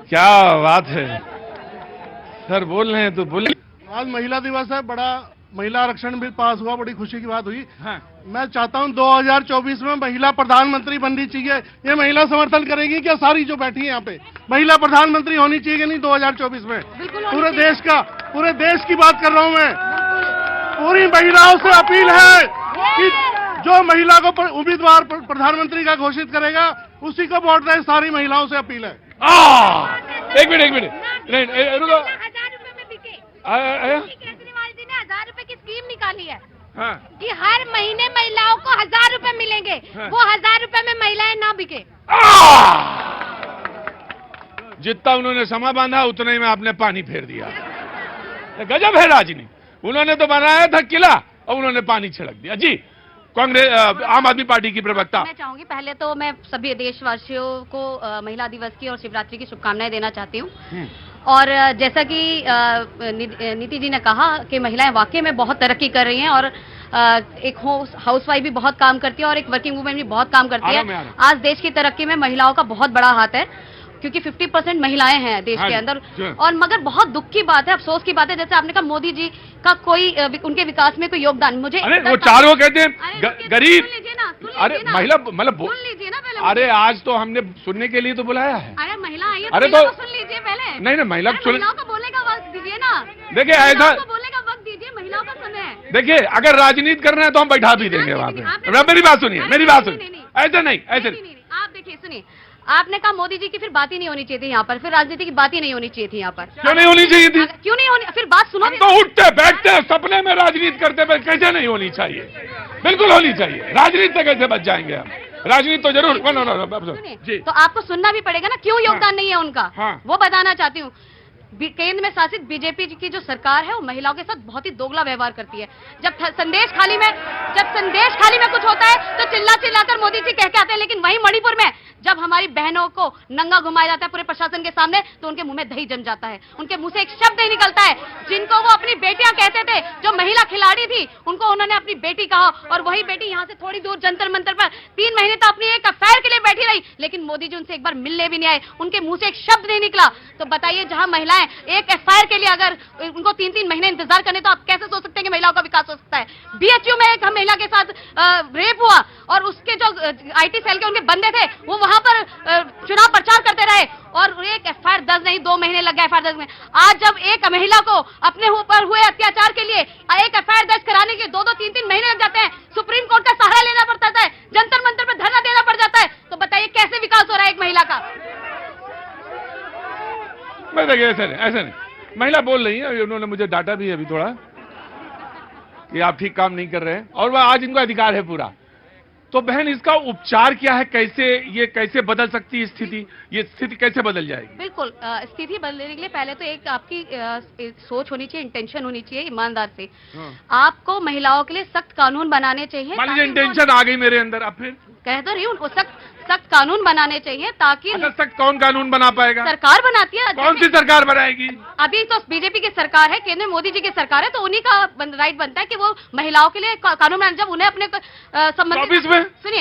क्या बात है सर, बोल रहे हैं तो बोले। आज महिला दिवस है, बड़ा महिला आरक्षण बिल पास हुआ, बड़ी खुशी की बात हुई। हाँ। मैं चाहता हूं 2024 में महिला प्रधानमंत्री बननी चाहिए। ये महिला समर्थन करेगी क्या? सारी जो बैठी है यहाँ पे, महिला प्रधानमंत्री होनी चाहिए कि नहीं 2024 में? पूरे देश की बात कर रहा हूं मैं। पूरी महिलाओं से अपील है कि जो महिला को उम्मीदवार प्रधानमंत्री का घोषित करेगा उसी को वोट दें। सारी महिलाओं से अपील है। एक मिनट नहीं, रुको। 1000 रुपए में बिके। केजरीवाल जी ने 1000 रुपए की स्कीम निकाली है। हाँ। कि हर महीने महिलाओं को 1000 रुपए मिलेंगे। हाँ। वो 1000 रुपए में महिलाएं ना बिके। जितना उन्होंने समा बांधा उतने ही में आपने पानी फेर दिया। गजब है राजनीति। उन्होंने तो बनाया था किला और उन्होंने पानी छिड़क दिया। जी, कांग्रेस आम आदमी पार्टी की प्रवक्ता। मैं चाहूंगी पहले तो मैं सभी देशवासियों को महिला दिवस की और शिवरात्रि की शुभकामनाएं देना चाहती हूँ। और जैसा कि नीति जी ने कहा कि महिलाएं वाकई में बहुत तरक्की कर रही हैं और एक हाउसवाइफ भी बहुत काम करती है और एक वर्किंग वुमेन भी बहुत काम करती है। आज देश की तरक्की में महिलाओं का बहुत बड़ा हाथ है क्योंकि 50% महिलाएं हैं देश के अंदर। और मगर बहुत दुख की बात है, अफसोस की बात है, जैसे आपने कहा मोदी जी का कोई उनके विकास में कोई योगदान मुझे। अरे वो चार वो कहते हैं गरीब। अरे महिला मतलब सुन लीजिए ना पहले। अरे आज तो हमने सुनने के लिए तो बुलाया है। अरे महिला आइए, अरे तो सुन लीजिए पहले। नहीं महिला महिलाओं को बोलने का वक्त दीजिए ना। देखिए ऐसा बोलने का वक्त दीजिए, महिलाओं का समय है। देखिए अगर राजनीति करना है तो हम बैठा भी देंगे वहाँ पे। मेरी बात सुनिए, मेरी बात सुनिए। ऐसे नहीं, ऐसे नहीं। आप देखिए, सुनिए, आपने कहा मोदी जी की फिर बात ही नहीं होनी चाहिए थी यहाँ पर, फिर राजनीति की बात ही नहीं होनी चाहिए थी यहाँ पर। क्यों नहीं होनी चाहिए थी? क्यों नहीं होनी? फिर बात सुनो। हम तो उठते बैठते सपने में राजनीति करते हुए कैसे नहीं होनी चाहिए? बिल्कुल होनी चाहिए। राजनीति से कैसे बच जाएंगे हम? राजनीति तो जरूर। जी, तो आपको सुनना भी पड़ेगा ना क्यों योगदान नहीं है उनका। वो बताना चाहती हूँ। केंद्र में शासित बीजेपी की जो सरकार है वो महिलाओं के साथ बहुत ही दोगला व्यवहार करती है। जब संदेश खाली में कुछ होता है तो चिल्लाकर मोदी जी कह के आते हैं, लेकिन वहीं मणिपुर में जब हमारी बहनों को नंगा घुमाया जाता है पूरे प्रशासन के सामने तो उनके मुंह में दही जम जाता है, उनके मुंह से एक शब्द नहीं निकलता है। जिनको वो अपनी बेटियां कहते थे, जो महिला खिलाड़ी थी, उनको उन्होंने अपनी बेटी कहा और वही बेटी यहाँ से थोड़ी दूर जंतर मंतर पर 3 महीने तो अपनी एक अफेयर के लिए बैठी रही, लेकिन मोदी जी उनसे एक बार मिलने भी नहीं आए, उनके मुंह से एक शब्द नहीं निकला। तो बताइए, जहां महिलाएं एक एफआईआर के लिए अगर उनको 3-3 महीने इंतजार करने, तो आप कैसे सोच सकते हैं कि महिलाओं का विकास हो सकता है? बीएचयू में एक महिला के साथ रेप हुआ और उसके जो आईटी सेल के उनके बंदे थे वो वहां पर चुनाव प्रचार करते रहे और एक एफआईआर दर्ज नहीं, 2 महीने लग गए एफआईआर दर्ज में। आज जब एक महिला को अपने ऊपर हुए अत्याचार के लिए एक एफआईआर दर्ज कराने के 2-2, 3-3 महीने लग जाते हैं, सुप्रीम कोर्ट का सहारा लेना पड़ता है, जंतर मंतर पर धरना देना पड़ जाता है, तो बताइए कैसे विकास हो रहा है एक महिला का? मैं देखिए ऐसे नहीं। महिला बोल रही है, उन्होंने मुझे डांटा भी है अभी थोड़ा कि आप ठीक काम नहीं कर रहे हैं और वह आज इनको अधिकार है पूरा। तो बहन इसका उपचार क्या है? कैसे बदल सकती है स्थिति? ये स्थिति कैसे बदल जाएगी? बिल्कुल, स्थिति बदलने के लिए पहले तो एक आपकी सोच होनी चाहिए, इंटेंशन होनी चाहिए ईमानदार से। आपको महिलाओं के लिए सख्त कानून बनाने चाहिए। मान लीजिए इंटेंशन आ गई मेरे अंदर, अब फिर कह तो रही हूँ, सख्त कानून बनाने चाहिए ताकि। सख्त कौन कानून बना पाएगा? सरकार बनाती है। कौन सी सरकार बनाएगी? अभी तो बीजेपी की सरकार है, केंद्र में मोदी जी की सरकार है, तो उन्हीं का राइट बनता है कि वो महिलाओं के लिए कानून बनाए। जब उन्हें अपने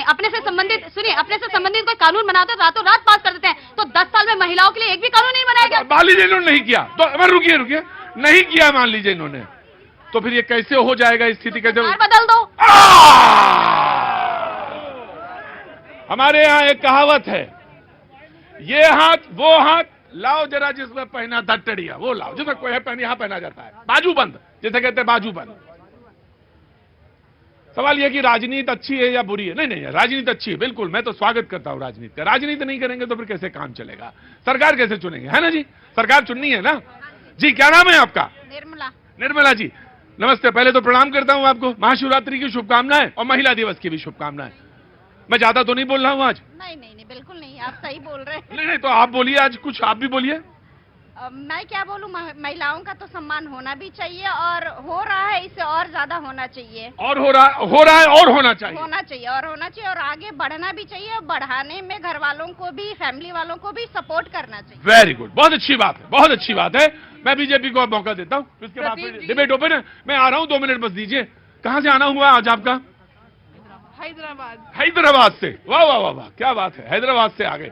अपने से संबंधित कोई कानून बनाते हैं, रातों रात पास कर देते हैं, तो 10 साल में महिलाओं के लिए एक भी कानून नहीं बनाया गया। मान लीजिए इन्होंने नहीं किया तो रुकिए नहीं किया, मान लीजिए इन्होंने, तो फिर ये कैसे हो जाएगा? स्थिति कैसे बदल दो। हमारे यहाँ एक कहावत है, ये हाथ वो हाथ लाओ जरा जिसमें पहना धट्टड़िया, वो लाओ जिसमें कोई है पहन, यहां पहना जाता है बाजूबंद, जैसे कहते हैं बाजूबंद। सवाल यह कि राजनीति अच्छी है या बुरी है? नहीं, राजनीति अच्छी है, बिल्कुल, मैं तो स्वागत करता हूं राजनीति का। राजनीति नहीं करेंगे तो फिर कैसे काम चलेगा? सरकार कैसे चुनेंगे, है ना जी? सरकार चुननी है ना जी। क्या नाम है आपका? निर्मला जी, नमस्ते। पहले तो प्रणाम करता हूं आपको, महाशिवरात्रि की शुभकामनाएं और महिला दिवस की भी शुभकामनाएं। मैं ज्यादा तो नहीं बोल रहा हूँ आज? नहीं, बिल्कुल नहीं, आप सही बोल रहे हैं। नहीं, तो आप बोलिए आज कुछ, आप भी बोलिए। मैं क्या बोलूं, महिलाओं का तो सम्मान होना भी चाहिए और हो रहा है, इससे और ज्यादा होना चाहिए। और हो रहा है और होना चाहिए और आगे बढ़ना भी चाहिए और बढ़ाने में घर वालों को भी, फैमिली वालों को भी सपोर्ट करना चाहिए। वेरी गुड, बहुत अच्छी बात है, बहुत अच्छी बात है। मैं बीजेपी को मौका देता हूँ, उसके बाद डिबेट ओपन है। मैं आ रहा हूँ, 2 मिनट बस दीजिए। कहाँ से आना हुआ आज आपका? हैदराबाद से। वाह, क्या बात है, हैदराबाद से आ गए।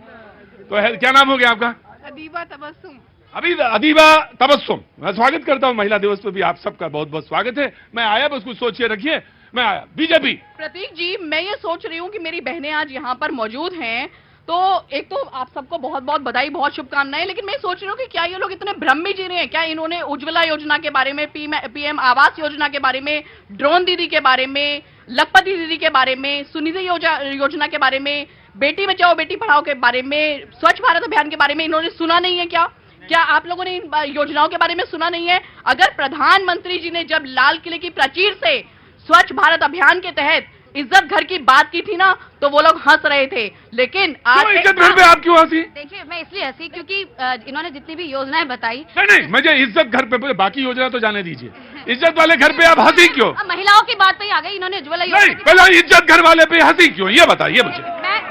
तो क्या नाम हो गया आपका? अदीबा तबस्सुम। अदीबा तबस्सुम। मैं स्वागत करता हूं महिला दिवस पर भी आप सबका बहुत बहुत स्वागत है। मैं आया, बस कुछ सोचिए रखिए, मैं आया। बीजेपी। प्रतीक जी, मैं ये सोच रही हूँ कि मेरी बहनें आज यहाँ पर मौजूद हैं, तो एक तो आप सबको बहुत बहुत बधाई, बहुत शुभकामनाएं। लेकिन मैं सोच रही हूँ कि क्या ये लोग इतने भ्रम में जी रहे हैं? क्या इन्होंने उज्ज्वला योजना के बारे में, पीएम आवास योजना के बारे में, ड्रोन दीदी के बारे में, लखपति दीदी के बारे में, सुनिधि योजना के बारे में, बेटी बचाओ बेटी पढ़ाओ के बारे में, स्वच्छ भारत अभियान के बारे में इन्होंने सुना नहीं है क्या? क्या आप लोगों ने इन योजनाओं के बारे में सुना नहीं है? अगर प्रधानमंत्री जी ने जब लाल किले की प्राचीर से स्वच्छ भारत अभियान के तहत इज्जत घर की बात की थी ना, तो वो लोग हंस रहे थे। लेकिन आज इज्जत घर पे आप क्यों हंसी? देखिए, मैं इसलिए हंसी क्योंकि इन्होंने जितनी भी योजनाएं बताई। नहीं, मुझे इज्जत घर पे, बाकी योजना तो जाने दीजिए। इज्जत वाले घर पे आप हंसी क्यों? महिलाओं की बात पे ही आ गई। इन्होंने उज्ज्वला योजना, नहीं, पहले इज्जत घर वाले पे हंसी क्यों, ये बताइए मुझे।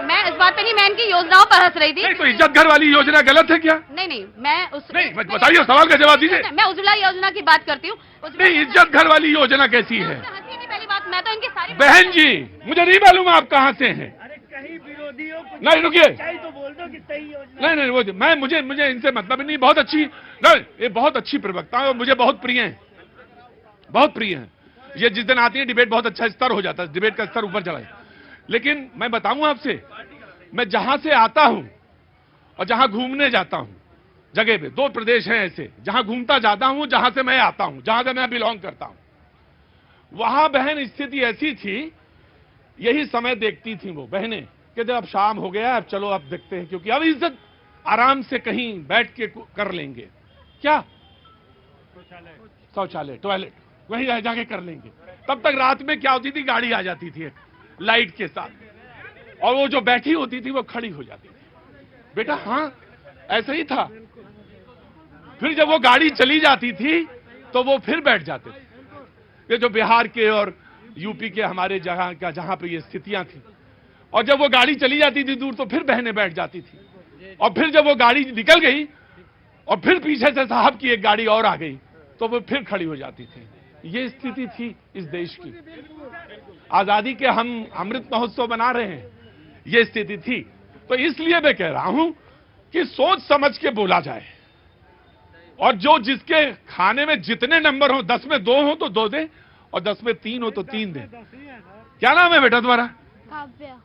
मैं इस बात पे नहीं, मैं इनकी योजनाओं पर हंस रही थी। नहीं, तो इज्जत घर वाली योजना गलत है क्या? नहीं, मैं बताइए, सवाल का जवाब दीजिए। मैं उज्ज्वला योजना की बात करती हूँ। नहीं, इज्जत घर वाली योजना कैसी है? पहली बात, मैं तो इनकी सारी बहन जी, मुझे नहीं मालूम आप कहाँ से हैं। अरे कहीं विरोधियों को नहीं, रुकिए। तो बोल दो कि सही योजना। नहीं, वो मुझे इनसे मतलब नहीं। बहुत अच्छी, नहीं, ये बहुत अच्छी प्रवक्ता है और मुझे बहुत प्रिय है, बहुत प्रिय है। ये जिस दिन आती है डिबेट, बहुत अच्छा स्तर हो जाता है, डिबेट का स्तर ऊपर चला है। लेकिन मैं बताऊं आपसे, मैं जहां से आता हूं और जहां घूमने जाता हूं, जगह पे 2 प्रदेश हैं ऐसे जहां घूमता जाता हूं, जहां से मैं आता हूं, जहां से मैं बिलोंग करता हूं। वहां बहन स्थिति ऐसी थी, यही समय देखती थी वो बहनें कि जब अब शाम हो गया, अब चलो अब देखते हैं, क्योंकि अब इज्जत आराम से कहीं बैठ के कर लेंगे। क्या? शौचालय, टॉयलेट वहीं जाके कर लेंगे। तब तक रात में क्या होती थी, गाड़ी आ जाती थी लाइट के साथ, और वो जो बैठी होती थी वो खड़ी हो जाती थी। बेटा हाँ, ऐसा ही था। फिर जब वो गाड़ी चली जाती थी तो वो फिर बैठ जाते थे। ये जो बिहार के और यूपी के हमारे जहां पे ये स्थितियां थी, और जब वो गाड़ी चली जाती थी दूर तो फिर बहनें बैठ जाती थी, और फिर जब वो गाड़ी निकल गई और फिर पीछे से साहब की एक गाड़ी और आ गई तो वो फिर खड़ी हो जाती थी। ये स्थिति थी इस देश की। आजादी के हम अमृत महोत्सव मना रहे हैं, ये स्थिति थी। तो इसलिए मैं कह रहा हूं कि सोच समझ के बोला जाए, और जो जिसके खाने में जितने नंबर हो, 10 में 2 हो तो 2 दे, और 10 में 3 हो तो 3 दे। क्या नाम है बेटा तुम्हारा? काव्या।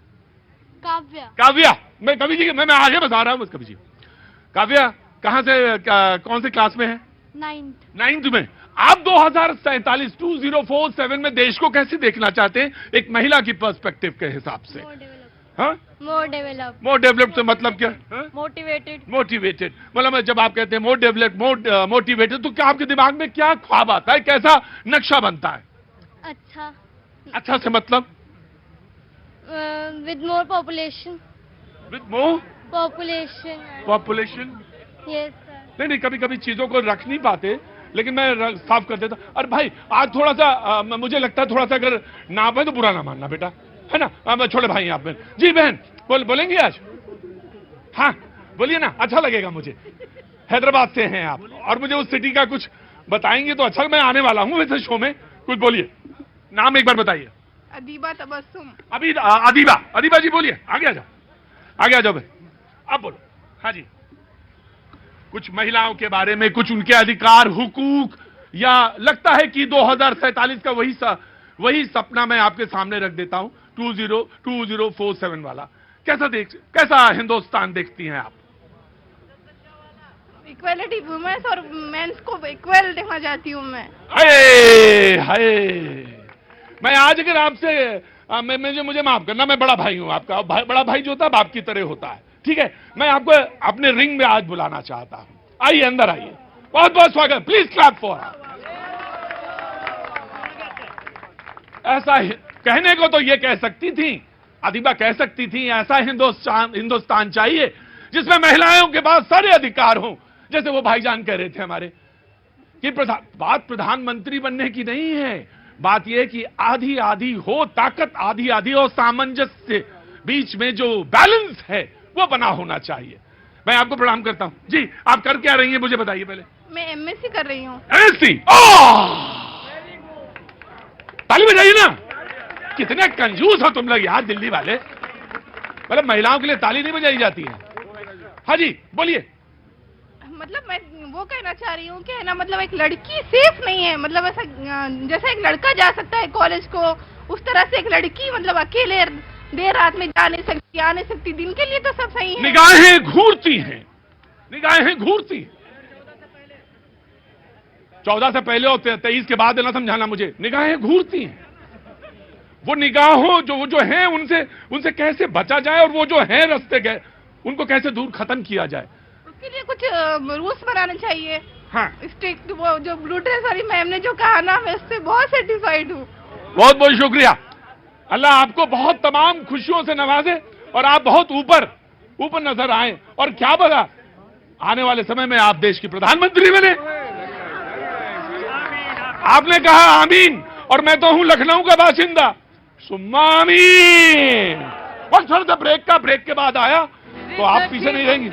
काव्या। काव्या। मैं कवि जी, मैं आगे बता रहा हूं बस। कवि जी, काव्या कहां से, कौन से क्लास में है? 9th में। आप 2047 में देश को कैसे देखना चाहते हैं एक महिला की पर्सपेक्टिव के हिसाब से? मोर डेवलप्ड से मतलब क्या? मोटिवेटेड मतलब जब आप कहते हैं मोर डेवलप्ड, मोटिवेटेड, तो क्या आपके दिमाग में क्या ख्वाब आता है, कैसा नक्शा बनता है? अच्छा से मतलब? With more population. With more population. Yes sir. नहीं, कभी कभी चीजों को रख नहीं पाते, लेकिन मैं साफ कर देता। अरे भाई, आज थोड़ा सा मुझे लगता है थोड़ा सा अगर नाप है तो बुरा ना मानना बेटा, है ना? छोटे भाई आप बहन जी, बहन बोलेंगे आज? हाँ बोलिए ना, अच्छा लगेगा मुझे। हैदराबाद से हैं आप, और मुझे उस सिटी का कुछ बताएंगे तो अच्छा। मैं आने वाला हूँ वैसे शो में, कुछ बोलिए, नाम एक बार बताइए। अदीबा तबस्सुम। अभी अदीबा जी बोलिए, आगे आ जाओ, आगे आ जाओ भाई, अब बोलो। हाँ जी, कुछ महिलाओं के बारे में, कुछ उनके अधिकार, हुकूक, या लगता है कि 2047 का वही सपना मैं आपके सामने रख देता हूं, 2047 वाला। कैसा हिंदुस्तान देखती हैं आप? इक्वलिटी, वुमेन्स और मेंस को इक्वल देखना चाहती हूँ मैं। हाय मैं आज अगर आपसे, मुझे माफ करना, मैं बड़ा भाई हूं आपका। बड़ा भाई जो होता है बाप की तरह होता है, ठीक है? मैं आपको अपने रिंग में आज बुलाना चाहता हूं। आइए, अंदर आइए। बहुत बहुत स्वागत, प्लीज क्लैप फॉर। ऐसा कहने को तो ये कह सकती थी, अदीबा कह सकती थी, ऐसा हिंदुस्तान चाहिए जिसमें महिलाओं के पास सारे अधिकार हों, जैसे वो भाईजान कह रहे थे हमारे कि बात प्रधानमंत्री बनने की नहीं है, बात यह कि आधी आधी हो ताकत, आधी आधी हो सामंजस्य, बीच में जो बैलेंस है वो बना होना चाहिए। मैं आपको प्रणाम करता हूं जी। आप कर क्या रही हैं मुझे बताइए पहले। मैं एमएससी कर रही हूँ। एमएससी, ताली बजाइए ना। कितने कंजूस हो तुम लोग यार, दिल्ली वाले। मतलब महिलाओं के लिए ताली नहीं बजाई जाती है। हाँ जी बोलिए। मतलब मैं वो कहना चाह रही हूँ कि है ना, मतलब एक लड़की सेफ नहीं है, मतलब ऐसा जैसे एक लड़का जा सकता है कॉलेज को, उस तरह से एक लड़की मतलब अकेले देर रात में जा नहीं सकती, आ नहीं सकती। दिन के लिए तो सब सही है। निगाहें घूरती हैं, निगाहें घूरती हैं। 14 से पहले और 23 के बाद ना समझाना मुझे। निगाहें घूरती हैं। वो निगाहों जो हैं उनसे कैसे बचा जाए, और वो जो है रास्ते गए उनको कैसे दूर खत्म किया जाए, उसके लिए कुछ रूल्स बनाने चाहिए। हाँ, स्ट्रिक्ट। वो जो ब्लू ड्रेस वाली मैम ने जो कहा ना, मैं उससे बहुत सेटिस्फाइड हूँ। बहुत बहुत शुक्रिया। अल्लाह आपको बहुत तमाम खुशियों से नवाजे और आप बहुत ऊपर नजर आए, और क्या पता आने वाले समय में आप देश की प्रधानमंत्री बने। आपने कहा आमीन, और मैं तो हूं लखनऊ का बाशिंदा, सुम्मा आमीन। वक्त थोड़ा सा ब्रेक के बाद आया, तो आप पीछे नहीं रहेंगी।